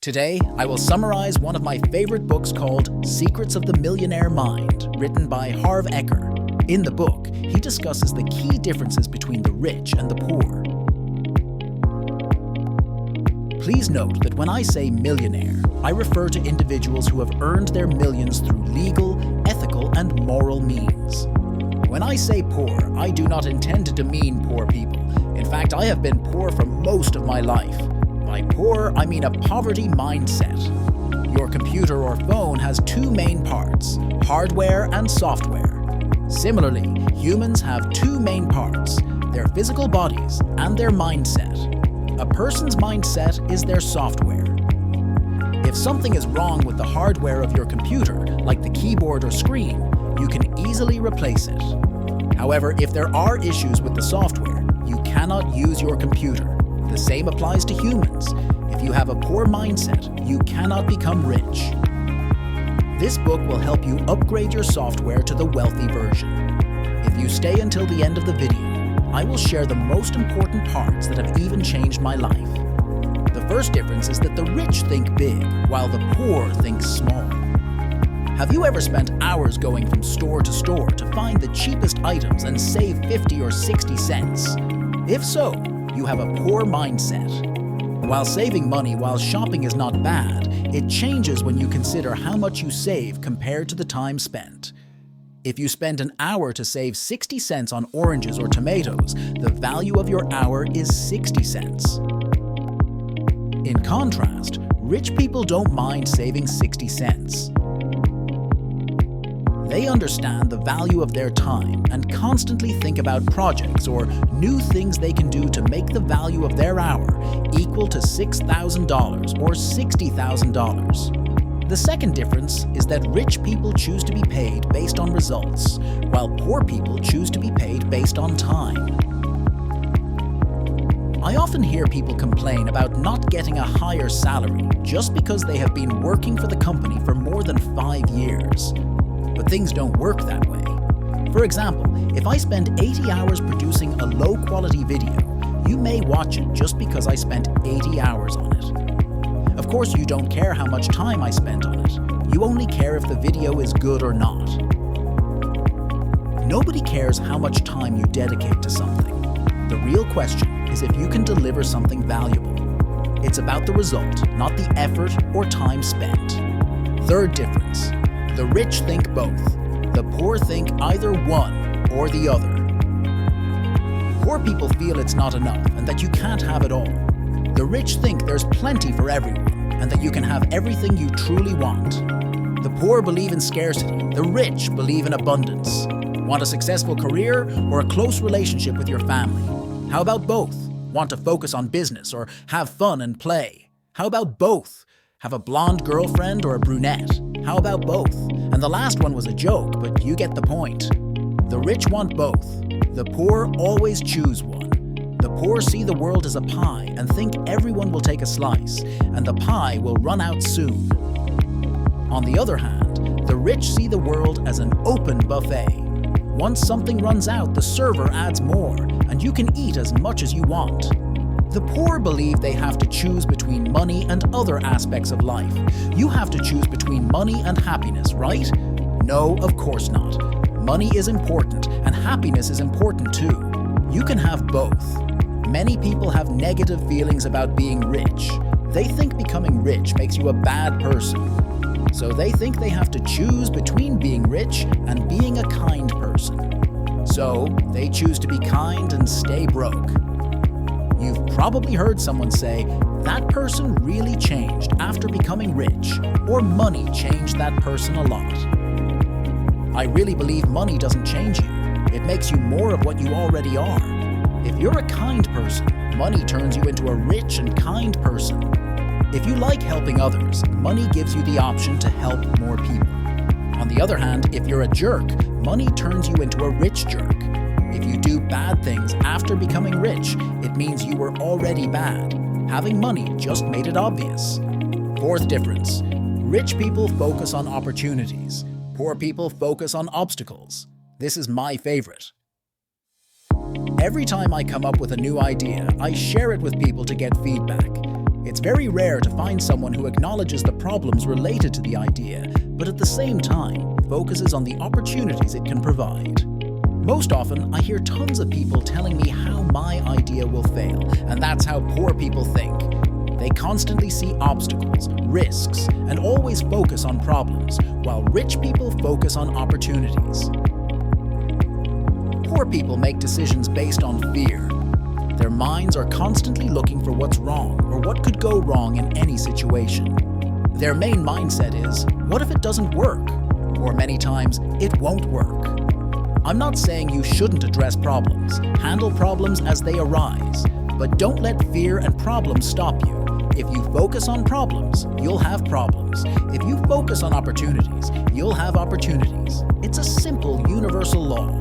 Today, I will summarize one of my favorite books called Secrets of the Millionaire Mind, written by Harv Eker. In the book, he discusses the key differences between the rich and the poor. Please note that when I say millionaire, I refer to individuals who have earned their millions through legal, ethical, and moral means. When I say poor, I do not intend to demean poor people. In fact, I have been poor for most of my life. By poor, I mean a poverty mindset. Your computer or phone has two main parts, hardware and software. Similarly, humans have two main parts, their physical bodies and their mindset. A person's mindset is their software. If something is wrong with the hardware of your computer, like the keyboard or screen, you can easily replace it. However, if there are issues with the software, you cannot use your computer. The same applies to humans. If you have a poor mindset, you cannot become rich. This book will help you upgrade your software to the wealthy version. If you stay until the end of the video, I will share the most important parts that have even changed my life. The first difference is that the rich think big, while the poor think small. Have you ever spent hours going from store to store to find the cheapest items and save 50 or 60 cents? If so, you have a poor mindset. While saving money while shopping is not bad, it changes when you consider how much you save compared to the time spent. If you spend an hour to save 60 cents on oranges or tomatoes, the value of your hour is 60 cents. In contrast, rich people don't mind saving 60 cents. They understand the value of their time and constantly think about projects or new things they can do to make the value of their hour equal to $6,000 or $60,000. The second difference is that rich people choose to be paid based on results, while poor people choose to be paid based on time. I often hear people complain about not getting a higher salary just because they have been working for the company for more than 5 years. But things don't work that way. For example, if I spend 80 hours producing a low-quality video, you may watch it just because I spent 80 hours on it. Of course, you don't care how much time I spent on it. You only care if the video is good or not. Nobody cares how much time you dedicate to something. The real question is if you can deliver something valuable. It's about the result, not the effort or time spent. Third difference. The rich think both. The poor think either one or the other. Poor people feel it's not enough and that you can't have it all. The rich think there's plenty for everyone and that you can have everything you truly want. The poor believe in scarcity. The rich believe in abundance. Want a successful career or a close relationship with your family? How about both? Want to focus on business or have fun and play? How about both? Have a blonde girlfriend or a brunette? How about both? And the last one was a joke, but you get the point. The rich want both. The poor always choose one. The poor see the world as a pie and think everyone will take a slice, and the pie will run out soon. On the other hand, the rich see the world as an open buffet. Once something runs out, the server adds more, and you can eat as much as you want. The poor believe they have to choose between money and other aspects of life. You have to choose between money and happiness, right? No, of course not. Money is important, and happiness is important too. You can have both. Many people have negative feelings about being rich. They think becoming rich makes you a bad person. So they think they have to choose between being rich and being a kind person. So they choose to be kind and stay broke. You've probably heard someone say, that person really changed after becoming rich, or money changed that person a lot. I really believe money doesn't change you. It makes you more of what you already are. If you're a kind person, money turns you into a rich and kind person. If you like helping others, money gives you the option to help more people. On the other hand, if you're a jerk, money turns you into a rich jerk. If you do bad things after becoming rich, it means you were already bad. Having money just made it obvious. Fourth difference. Rich people focus on opportunities. Poor people focus on obstacles. This is my favorite. Every time I come up with a new idea, I share it with people to get feedback. It's very rare to find someone who acknowledges the problems related to the idea, but at the same time, focuses on the opportunities it can provide. Most often, I hear tons of people telling me how my idea will fail, and that's how poor people think. They constantly see obstacles, risks, and always focus on problems, while rich people focus on opportunities. Poor people make decisions based on fear. Their minds are constantly looking for what's wrong or what could go wrong in any situation. Their main mindset is, what if it doesn't work? Or many times, it won't work. I'm not saying you shouldn't address problems, handle problems as they arise, but don't let fear and problems stop you. If you focus on problems, you'll have problems. If you focus on opportunities, you'll have opportunities. It's a simple universal law.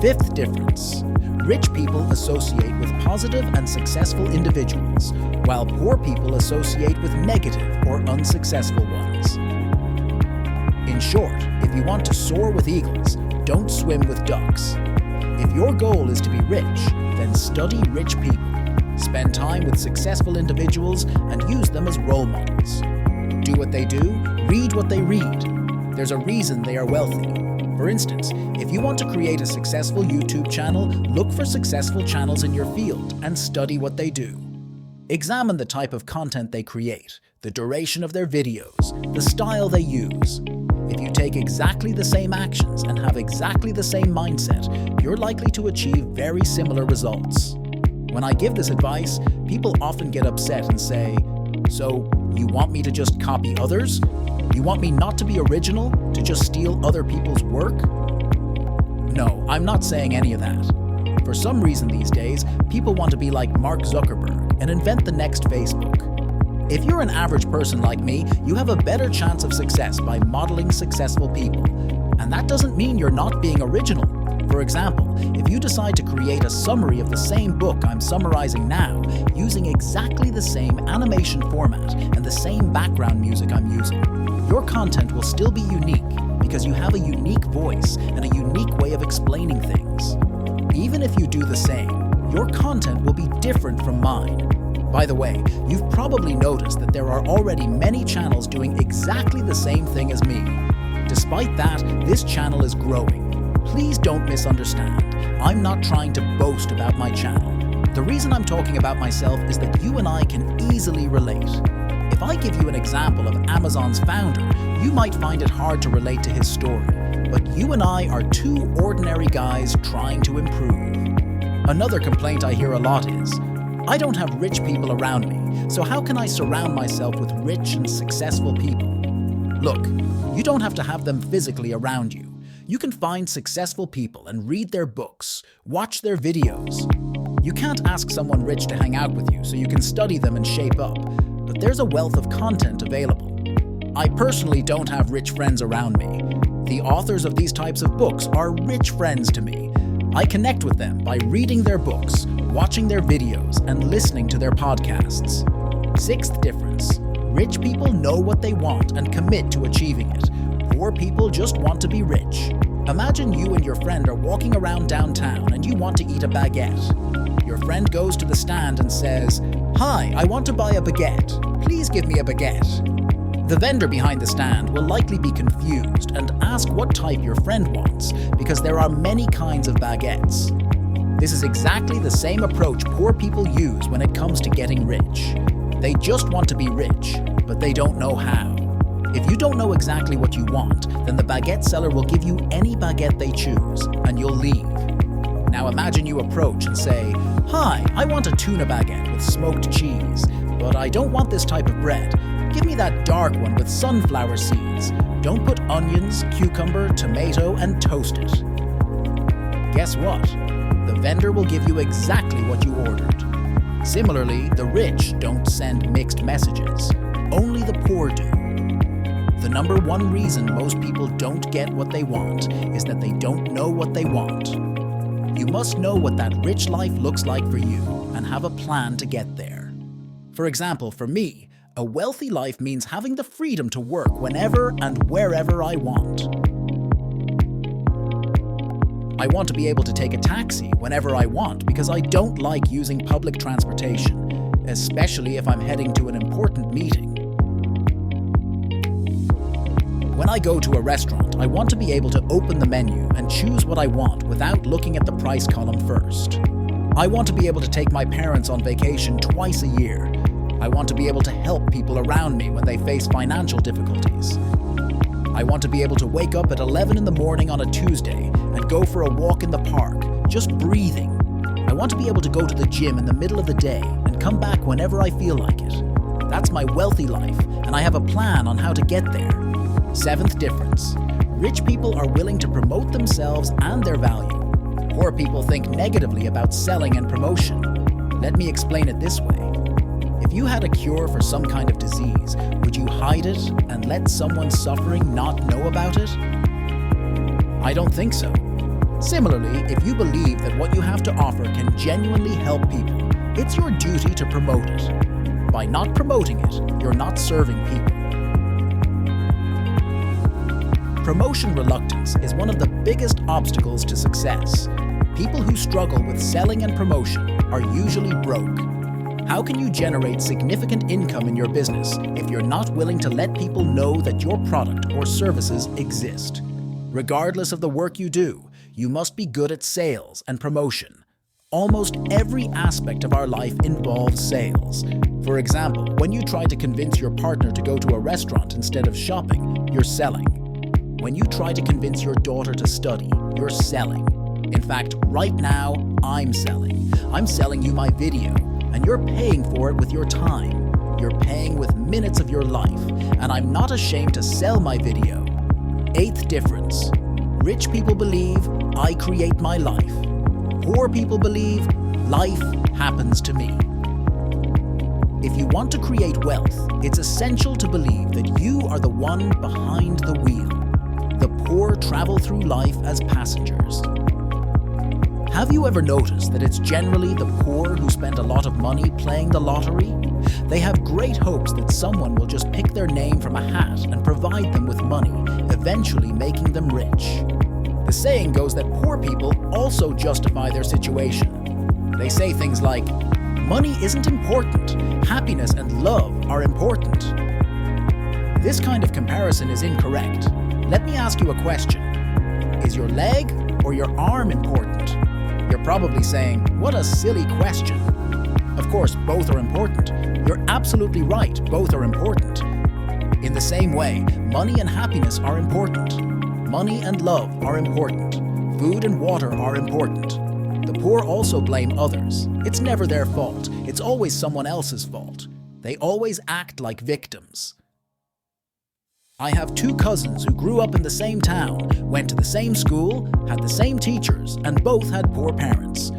Fifth difference. Rich people associate with positive and successful individuals, while poor people associate with negative or unsuccessful ones. In short, if you want to soar with eagles, don't swim with ducks. If your goal is to be rich, then study rich people. Spend time with successful individuals and use them as role models. Do what they do, read what they read. There's a reason they are wealthy. For instance, if you want to create a successful YouTube channel, look for successful channels in your field and study what they do. Examine the type of content they create, the duration of their videos, the style they use. If you take exactly the same actions and have exactly the same mindset, you're likely to achieve very similar results. When I give this advice, people often get upset and say, "So, you want me to just copy others? You want me not to be original, to just steal other people's work?" No, I'm not saying any of that. For some reason these days, people want to be like Mark Zuckerberg and invent the next Facebook. If you're an average person like me, you have a better chance of success by modeling successful people. And that doesn't mean you're not being original. For example, if you decide to create a summary of the same book I'm summarizing now, using exactly the same animation format and the same background music I'm using, your content will still be unique because you have a unique voice and a unique way of explaining things. Even if you do the same, your content will be different from mine. By the way, you've probably noticed that there are already many channels doing exactly the same thing as me. Despite that, this channel is growing. Please don't misunderstand. I'm not trying to boast about my channel. The reason I'm talking about myself is that you and I can easily relate. If I give you an example of Amazon's founder, you might find it hard to relate to his story. But you and I are two ordinary guys trying to improve. Another complaint I hear a lot is, I don't have rich people around me, so how can I surround myself with rich and successful people? Look, you don't have to have them physically around you. You can find successful people and read their books, watch their videos. You can't ask someone rich to hang out with you so you can study them and shape up, but there's a wealth of content available. I personally don't have rich friends around me. The authors of these types of books are rich friends to me. I connect with them by reading their books, watching their videos, and listening to their podcasts. Sixth difference. Rich people know what they want and commit to achieving it. Poor people just want to be rich. Imagine you and your friend are walking around downtown and you want to eat a baguette. Your friend goes to the stand and says, "Hi, I want to buy a baguette. Please give me a baguette." The vendor behind the stand will likely be confused and ask what type your friend wants, because there are many kinds of baguettes. This is exactly the same approach poor people use when it comes to getting rich. They just want to be rich, but they don't know how. If you don't know exactly what you want, then the baguette seller will give you any baguette they choose, and you'll leave. Now imagine you approach and say, "Hi, I want a tuna baguette with smoked cheese, but I don't want this type of bread. Give me that dark one with sunflower seeds. Don't put onions, cucumber, tomato, and toast it." Guess what? The vendor will give you exactly what you ordered. Similarly, the rich don't send mixed messages. Only the poor do. The number one reason most people don't get what they want is that they don't know what they want. You must know what that rich life looks like for you and have a plan to get there. For example, for me, a wealthy life means having the freedom to work whenever and wherever I want. I want to be able to take a taxi whenever I want because I don't like using public transportation, especially if I'm heading to an important meeting. When I go to a restaurant, I want to be able to open the menu and choose what I want without looking at the price column first. I want to be able to take my parents on vacation twice a year. I want to be able to help people around me when they face financial difficulties. I want to be able to wake up at 11 in the morning on a Tuesday and go for a walk in the park, just breathing. I want to be able to go to the gym in the middle of the day and come back whenever I feel like it. That's my wealthy life, and I have a plan on how to get there. Seventh difference. Rich people are willing to promote themselves and their value. Poor people think negatively about selling and promotion. Let me explain it this way. If you had a cure for some kind of disease, would you hide it and let someone suffering not know about it? I don't think so. Similarly, if you believe that what you have to offer can genuinely help people, it's your duty to promote it. By not promoting it, you're not serving people. Promotion reluctance is one of the biggest obstacles to success. People who struggle with selling and promotion are usually broke. How can you generate significant income in your business if you're not willing to let people know that your product or services exist? Regardless of the work you do, you must be good at sales and promotion. Almost every aspect of our life involves sales. For example, when you try to convince your partner to go to a restaurant instead of shopping, you're selling. When you try to convince your daughter to study, you're selling. In fact, right now, I'm selling. I'm selling you my video, and you're paying for it with your time. You're paying with minutes of your life, and I'm not ashamed to sell my video. Eighth difference. Rich people believe I create my life. Poor people believe life happens to me. If you want to create wealth, it's essential to believe that you are the one behind the wheel. The poor travel through life as passengers. Have you ever noticed that it's generally the poor who spend a lot of money playing the lottery? They have great hopes that someone will just pick their name from a hat and provide them with money, eventually making them rich. The saying goes that poor people also justify their situation. They say things like, "Money isn't important, happiness and love are important." This kind of comparison is incorrect. Let me ask you a question. Is your leg or your arm important? You're probably saying, "What a silly question." Of course, both are important. You're absolutely right, both are important. In the same way, money and happiness are important. Money and love are important. Food and water are important. The poor also blame others. It's never their fault. It's always someone else's fault. They always act like victims. I have two cousins who grew up in the same town, went to the same school, had the same teachers, and both had poor parents.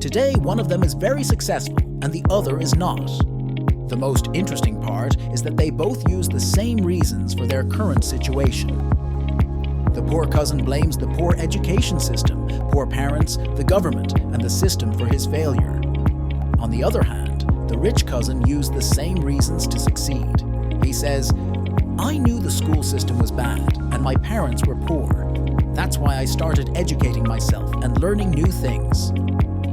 Today, one of them is very successful, and the other is not. The most interesting part is that they both use the same reasons for their current situation. The poor cousin blames the poor education system, poor parents, the government, and the system for his failure. On the other hand, the rich cousin used the same reasons to succeed. He says, "I knew the school system was bad, and my parents were poor. That's why I started educating myself and learning new things."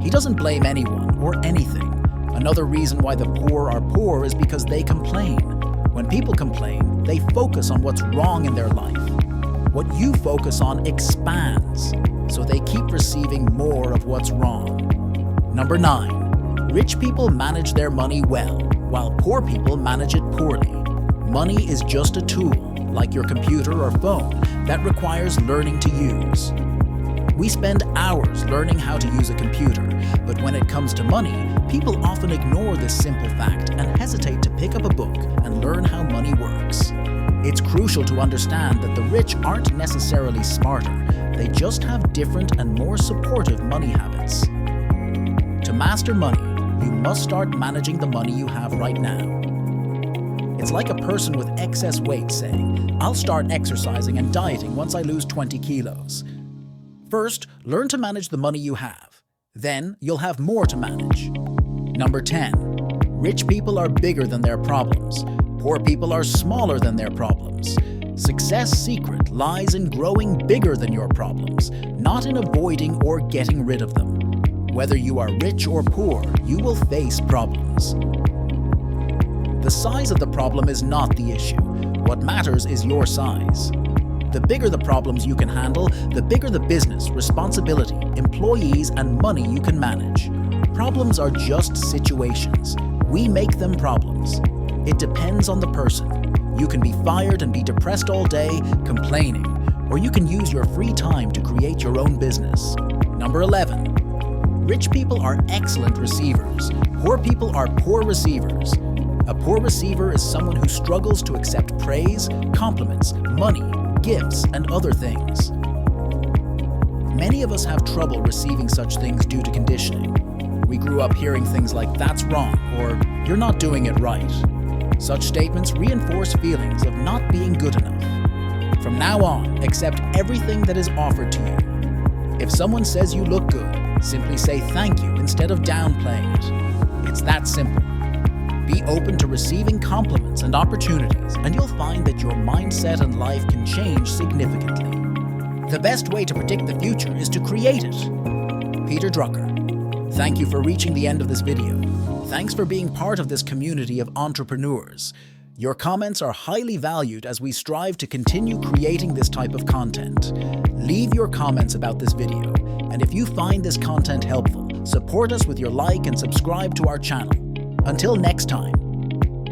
He doesn't blame anyone or anything. Another reason why the poor are poor is because they complain. When people complain, they focus on what's wrong in their life. What you focus on expands, so they keep receiving more of what's wrong. Number 9. Rich people manage their money well, while poor people manage it poorly. Money is just a tool, like your computer or phone, that requires learning to use. We spend hours learning how to use a computer, but when it comes to money, people often ignore this simple fact and hesitate to pick up a book and learn how money works. It's crucial to understand that the rich aren't necessarily smarter, they just have different and more supportive money habits. To master money, you must start managing the money you have right now. It's like a person with excess weight saying, "I'll start exercising and dieting once I lose 20 kilos. First, learn to manage the money you have. Then, you'll have more to manage. Number 10. Rich people are bigger than their problems. Poor people are smaller than their problems. Success' secret lies in growing bigger than your problems, not in avoiding or getting rid of them. Whether you are rich or poor, you will face problems. The size of the problem is not the issue. What matters is your size. The bigger the problems you can handle, the bigger the business, responsibility, employees, and money you can manage. Problems are just situations. We make them problems. It depends on the person. You can be fired and be depressed all day, complaining, or you can use your free time to create your own business. Number 11. Rich people are excellent receivers. Poor people are poor receivers. A poor receiver is someone who struggles to accept praise, compliments, money, gifts, and other things. Many of us have trouble receiving such things due to conditioning. We grew up hearing things like, "That's wrong," or "You're not doing it right." Such statements reinforce feelings of not being good enough. From now on, accept everything that is offered to you. If someone says you look good, simply say thank you instead of downplaying it. It's that simple. Be open to receiving compliments and opportunities, and you'll find that your mindset and life can change significantly. The best way to predict the future is to create it. Peter Drucker. Thank you for reaching the end of this video. Thanks for being part of this community of entrepreneurs. Your comments are highly valued as we strive to continue creating this type of content. Leave your comments about this video, and if you find this content helpful, support us with your like and subscribe to our channel. Until next time,